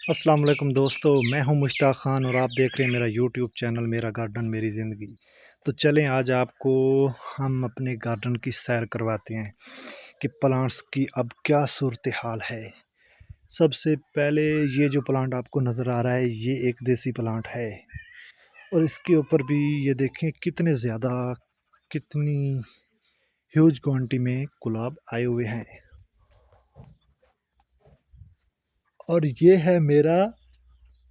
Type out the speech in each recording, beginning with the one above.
अस्सलाम वालेकुम दोस्तों, मैं हूं मुश्ताक खान और आप देख रहे हैं मेरा यूट्यूब चैनल मेरा गार्डन मेरी ज़िंदगी। तो चलें आज आपको हम अपने गार्डन की सैर करवाते हैं कि प्लांट्स की अब क्या सूरत हाल है। सबसे पहले ये जो प्लांट आपको नज़र आ रहा है ये एक देसी प्लांट है और इसके ऊपर भी ये देखें कितने ज़्यादा कितनी ह्यूज क्वांटिटी में गुलाब आए हुए हैं। और ये है मेरा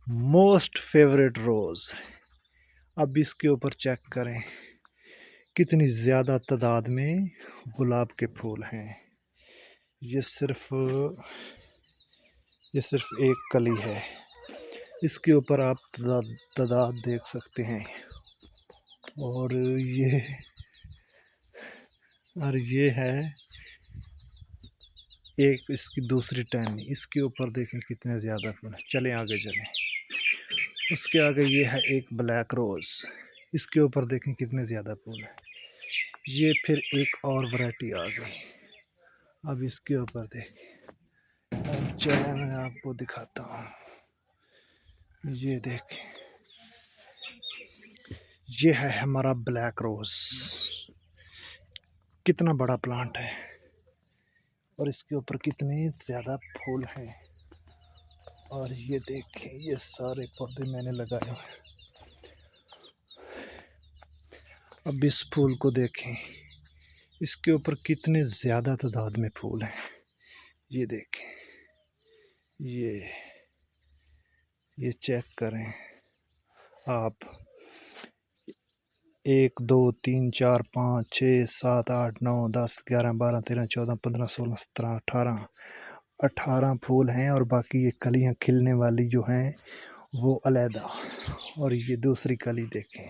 मोस्ट फेवरेट रोज़। अब इसके ऊपर चेक करें कितनी ज़्यादा तादाद में गुलाब के फूल हैं। ये सिर्फ एक कली है, इसके ऊपर आप तादाद देख सकते हैं। और ये है एक इसकी दूसरी टहनी, इसके ऊपर देखें कितने ज़्यादा फूल। चलें आगे चलें। उसके आगे ये है एक ब्लैक रोज़, इसके ऊपर देखें कितने ज़्यादा फूल हैं। ये फिर एक और वैरायटी आ गई। अब इसके ऊपर देखें, अब चलें मैं आपको दिखाता हूँ। ये देखें, ये है हमारा ब्लैक रोज़। कितना बड़ा प्लांट है और इसके ऊपर कितने ज़्यादा फूल हैं। और ये देखें, ये सारे पौधे मैंने लगाए हुए हैं। अब इस फूल को देखें, इसके ऊपर कितने ज़्यादा तादाद में फूल हैं। ये देखें, ये चेक करें आप। 1 2 3 4 5 6 7 8 9 10 11 12 13 14 15 16 17 18 फूल हैं और बाकी ये कलियां खिलने वाली जो हैं वो अलहदा। और ये दूसरी कली देखें,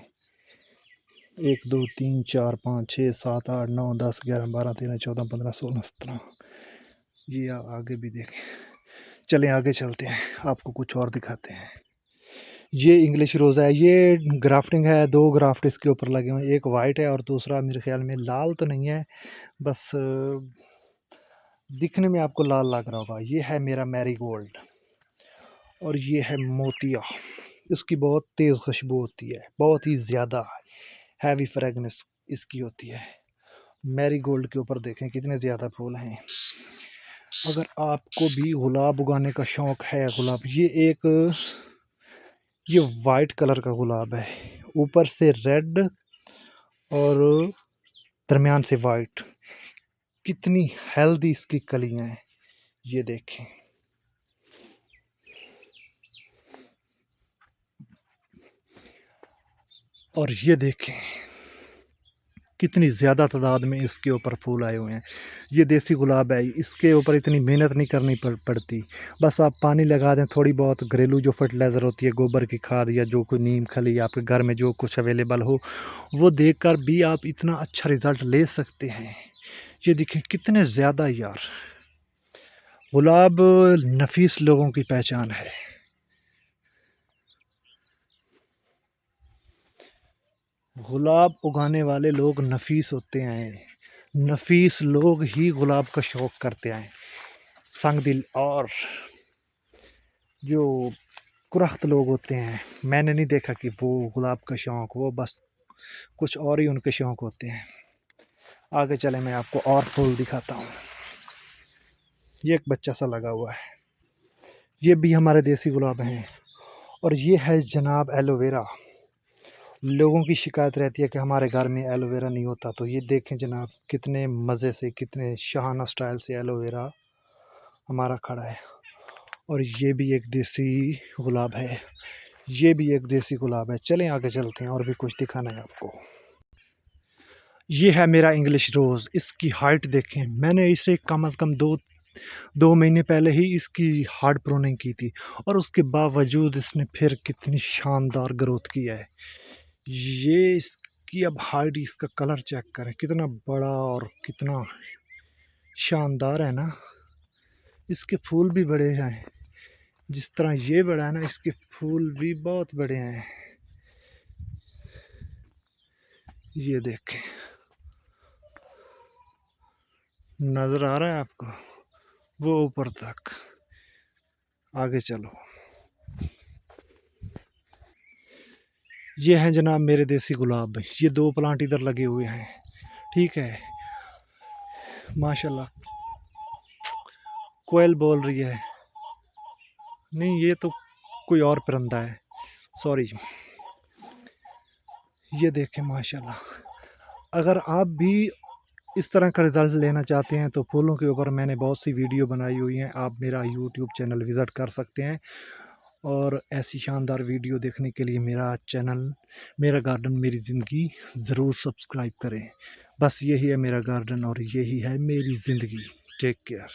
1 2 3 4 5 6 7 8 9 10 11 12 13 14 15 16 17। ये आगे भी देखें। चलें आगे चलते हैं, आपको कुछ और दिखाते हैं। ये इंग्लिश रोज़ है, ये ग्राफ्टिंग है। 2 ग्राफ्ट इसके ऊपर लगे हुए हैं, एक वाइट है और दूसरा मेरे ख्याल में लाल तो नहीं है, बस दिखने में आपको लाल लग रहा होगा। ये है मेरा मैरीगोल्ड और ये है मोतिया। इसकी बहुत तेज़ खुशबू होती है, बहुत ही ज़्यादा हैवी फ्रेगनेंस इसकी होती है। मैरीगोल्ड के ऊपर देखें कितने ज़्यादा फूल हैं। अगर आपको भी गुलाब उगाने का शौक़ है, गुलाब ये वाइट कलर का गुलाब है, ऊपर से रेड और दरमियान से वाइट। कितनी हेल्दी इसकी कलियां हैं, ये देखें। और ये देखें कितनी ज़्यादा तादाद में इसके ऊपर फूल आए हुए हैं। ये देसी गुलाब है, इसके ऊपर इतनी मेहनत नहीं करनी पड़ती। बस आप पानी लगा दें, थोड़ी बहुत घरेलू जो फर्टिलाइज़र होती है, गोबर की खाद या जो कोई नीम खली आपके घर में जो कुछ अवेलेबल हो, वो देकर भी आप इतना अच्छा रिज़ल्ट ले सकते हैं। ये देखें कितने ज़्यादा यार। गुलाब नफीस लोगों की पहचान है। गुलाब उगाने वाले लोग नफीस होते हैं, नफीस लोग ही गुलाब का शौक़ करते हैं। संग दिल और जो कुरख्त लोग होते हैं, मैंने नहीं देखा कि वो गुलाब का शौक़, वो बस कुछ और ही उनके शौक़ होते हैं। आगे चले मैं आपको और फूल दिखाता हूँ। ये एक बच्चा सा लगा हुआ है, ये भी हमारे देसी गुलाब हैं। और ये है जनाब एलोवेरा। लोगों की शिकायत रहती है कि हमारे घर में एलोवेरा नहीं होता, तो ये देखें जनाब कितने मज़े से, कितने शाहाना स्टाइल से एलोवेरा हमारा खड़ा है। और ये भी एक देसी गुलाब है, ये भी एक देसी गुलाब है। चलें आगे चलते हैं और भी कुछ दिखाना है आपको। ये है मेरा इंग्लिश रोज़। इसकी हाइट देखें, मैंने इसे कम से कम दो महीने पहले ही इसकी हार्ड प्रूनिंग की थी और उसके बावजूद इसने फिर कितनी शानदार ग्रोथ की है। ये इसकी अब हाइट, इसका कलर चेक करें कितना बड़ा और कितना शानदार है ना। इसके फूल भी बड़े हैं, जिस तरह ये बड़ा है ना, इसके फूल भी बहुत बड़े हैं। ये देखें, नज़र आ रहा है आपको वो ऊपर तक। आगे चलो। ये हैं जनाब मेरे देसी गुलाब, ये 2 प्लांट इधर लगे हुए हैं, ठीक है। माशाल्लाह। कोयल बोल रही है, नहीं ये तो कोई और परिंदा है, सॉरी। ये देखें माशाल्लाह। अगर आप भी इस तरह का रिज़ल्ट लेना चाहते हैं तो फूलों के ऊपर मैंने बहुत सी वीडियो बनाई हुई हैं, आप मेरा यूट्यूब चैनल विज़िट कर सकते हैं। और ऐसी शानदार वीडियो देखने के लिए मेरा चैनल मेरा गार्डन मेरी ज़िंदगी ज़रूर सब्सक्राइब करें। बस यही है मेरा गार्डन और यही है मेरी ज़िंदगी। Take care.